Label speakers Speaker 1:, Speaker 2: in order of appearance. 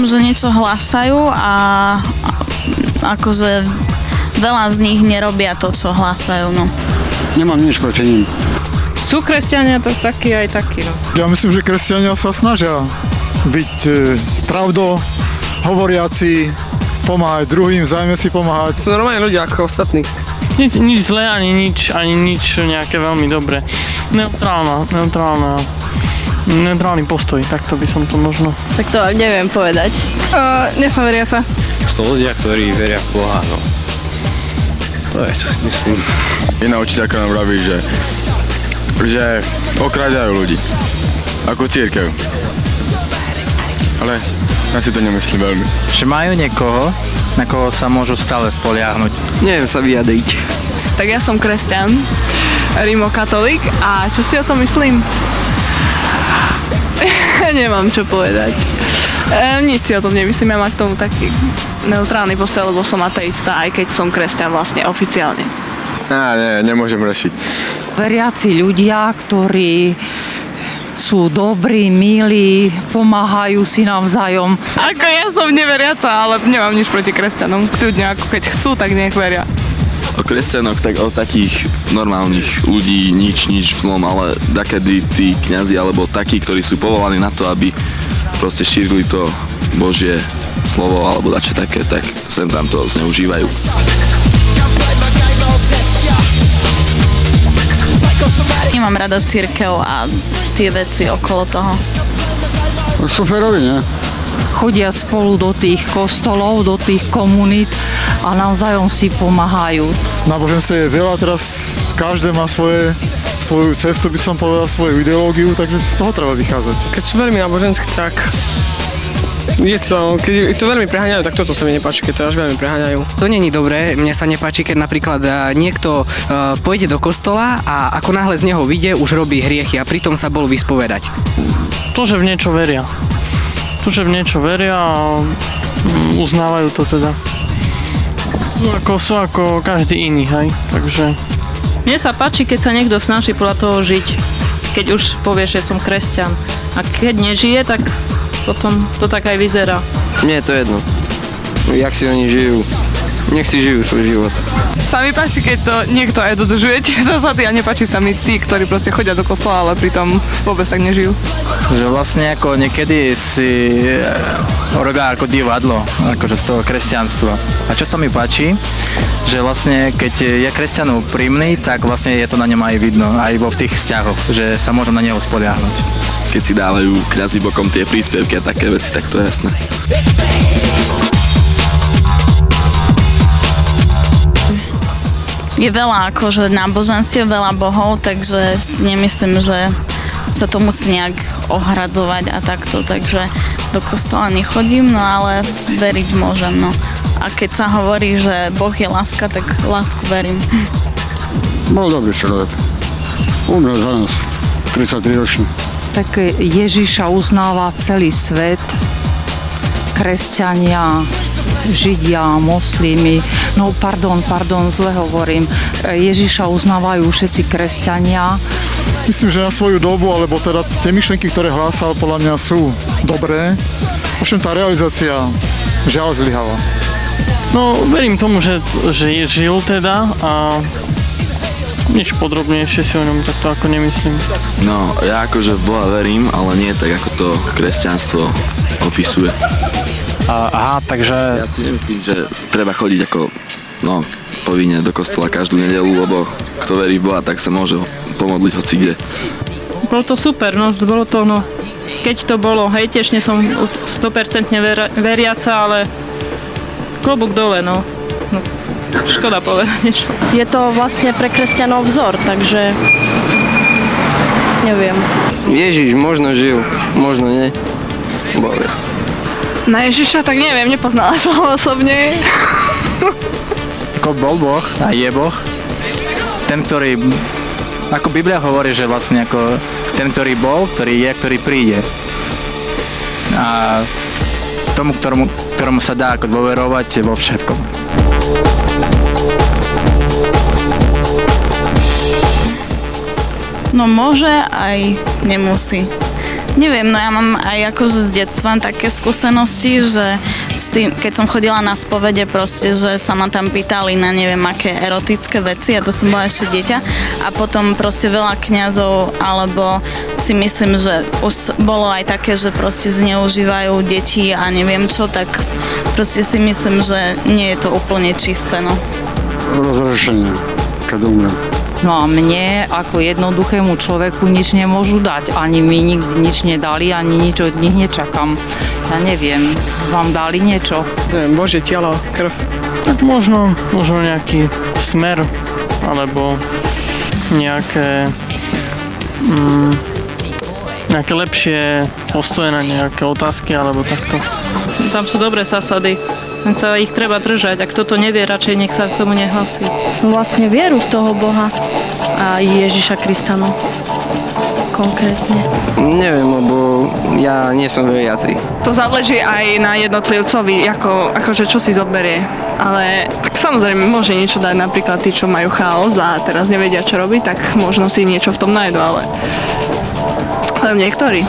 Speaker 1: Že niečo hlásajú a akože veľa z nich nerobia to, čo hlásajú, no.
Speaker 2: Nemám nič proti nim.
Speaker 3: Sú kresťania to takí aj takí, no.
Speaker 4: Ja myslím, že kresťania sa snažia byť pravdo hovoriaci, pomáhať druhým, vzájomne si pomáhať.
Speaker 3: To sú normálne ľudia ako ostatní.
Speaker 5: Nič zlé, ani nič nejaké veľmi dobré. Neutrálny postoj, takto by som to možno.
Speaker 1: Tak to neviem povedať.
Speaker 3: Nesaveria sa.
Speaker 6: Sú to ľudia, ktorí veria v Boha, no. To je, čo si myslím.
Speaker 7: Jedna učiteľka nám vraví, že okrádajú ľudí. Ako cirkev. Ale ja si to nemyslím veľmi.
Speaker 8: Že majú niekoho, na koho sa môžu stále spoliahnuť.
Speaker 3: Neviem sa vyjadriť. Tak ja som kresťan, rimokatolík a čo si o tom myslím? Nemám čo povedať. Nič si o tom nemyslím, ja mám k tomu taký neutrálny postoj, lebo som ateista, aj keď som kresťan vlastne oficiálne.
Speaker 7: Nemôžem rešiť.
Speaker 9: Veriaci ľudia, ktorí sú dobrí, milí, pomáhajú si navzájom.
Speaker 3: Ako ja som neveriaca, ale nemám nič proti kresťanom. Kľudne, ako keď chcú, tak nech veria.
Speaker 10: O kresťanoch, tak o takých normálnych ľudí nič zlom, ale dakedy tí kňazi alebo takí, ktorí sú povolaní na to, aby proste šírili to Božie slovo alebo dačo také, tak sem tam to zneužívajú.
Speaker 1: Nemám rada cirkev a tie veci okolo toho.
Speaker 2: Sú férovi, nie?
Speaker 9: Chodia spolu do tých kostolov, do tých komunít a navzájom si pomáhajú.
Speaker 4: Náboženstve je veľa, teraz každé má svoju cestu, by som povedal, svoju ideológiu, takže z toho treba vychádzať.
Speaker 3: Keď sú veľmi náboženskí, tak keď to veľmi preháňajú, tak toto sa mi nepáči, keď to až veľmi preháňajú.
Speaker 11: To není dobré, mne sa nepáči, keď napríklad niekto pôjde do kostola a ako náhle z neho vyjde, už robí hriechy a pritom sa bol vyspovedať.
Speaker 5: To, že v niečo veria. A uznávajú to teda. Sú ako každý iný, hej, takže...
Speaker 3: Mne sa páči, keď sa niekto snaží podľa toho žiť, keď už povie, že som kresťan. A keď nežije, tak potom to tak aj vyzerá.
Speaker 6: Mne je to jedno. Jak si oni žijú. Nech si žijú svoj život.
Speaker 3: Sa mi páči, keď to niekto aj dodržuje tie zásady a nepáči sa mi tí, ktorí proste chodia do kostola, ale pritom vôbec tak nežijú.
Speaker 8: Že vlastne ako niekedy si robia ako divadlo, akože z toho kresťanstva. A čo sa mi páči, že vlastne keď je kresťan úprimný, tak vlastne je to na ňom aj vidno, aj vo v tých vzťahoch, že sa môžem na neho spoliahnuť.
Speaker 10: Keď si dávajú kňazi bokom tie príspevky a také veci, tak to je jasné.
Speaker 1: Je veľa akože náboženstiev, veľa bohov, takže si nemyslím, že sa to musí nejak ohradzovať a takto, takže do kostola nechodím, no ale veriť môžem, no. A keď sa hovorí, že Boh je láska, tak lásku verím.
Speaker 2: Bol dobrý človek. Umrel za nás, 33 ročný.
Speaker 9: Tak Ježiša uznáva celý svet, kresťania, Židia, moslimi, zle hovorím, Ježiša uznávajú všetci kresťania.
Speaker 4: Myslím, že na svoju dobu, alebo teda tie myšlenky, ktoré hlásal, podľa mňa sú dobré, ovšem tá realizácia žiaľ zlyhala.
Speaker 5: No, verím tomu, že žil teda a nič podrobnejšie si o ňom takto ako nemyslím.
Speaker 10: No, ja akože v Boha verím, ale nie tak, ako to kresťanstvo opisuje.
Speaker 8: Aha, takže...
Speaker 10: Ja si nemyslím, že treba chodiť ako, povinne do kostola každú nedeľu, lebo kto verí v Boha, tak sa môže pomodliť hoci kde.
Speaker 3: Bolo to super, bolo to, keď to bolo, hej, tiež nie som 100% veriaca, ale klobúk dole, škoda povedať niečo.
Speaker 12: Je to vlastne pre kresťanov vzor, takže neviem.
Speaker 6: Ježiš možno žil, možno nie.
Speaker 13: Na Ježiša, tak neviem, nepoznala som ho osobne.
Speaker 8: Ako bol Boh a je Boh, ten, ktorý, ako Biblia hovorí, že vlastne ako ten, ktorý bol, ktorý je, ktorý príde. A tomu, ktorému sa dá ako dôverovať vo všetkom.
Speaker 1: No môže, aj nemusí. Neviem, no ja mám aj akože z detstva také skúsenosti, že s tým, keď som chodila na spovede proste, že sa ma tam pýtali na neviem aké erotické veci, a to som bola ešte dieťa, a potom proste veľa kňazov, alebo si myslím, že už bolo aj také, že proste zneužívajú deti a neviem čo, tak proste si myslím, že nie je to úplne čisté, no.
Speaker 2: Rozrešenie, keď umrem.
Speaker 9: No a mne ako jednoduchému človeku nič nemôžu dať. Ani mi nikdy nič nedali, ani nič od nich nečakám. Ja neviem, vám dali niečo?
Speaker 5: Neviem, Božie telo, krv. Tak možno nejaký smer, alebo nejaké lepšie postoje na nejaké otázky, alebo takto.
Speaker 3: Tam sú dobré zásady. Len sa ich treba držať. Ak kto to nevie, radšej nech sa k tomu nehlasí.
Speaker 12: Vlastne vieru v toho Boha a Ježiša Krista, no. Konkrétne.
Speaker 11: Neviem, lebo ja nie som veriaci.
Speaker 13: To záleží aj na jednotlivcovi, akože čo si zoberie. Ale tak samozrejme môže niečo dať, napríklad tí, čo majú chaos a teraz nevedia, čo robiť, tak možno si niečo v tom nájdu, ale niektorí.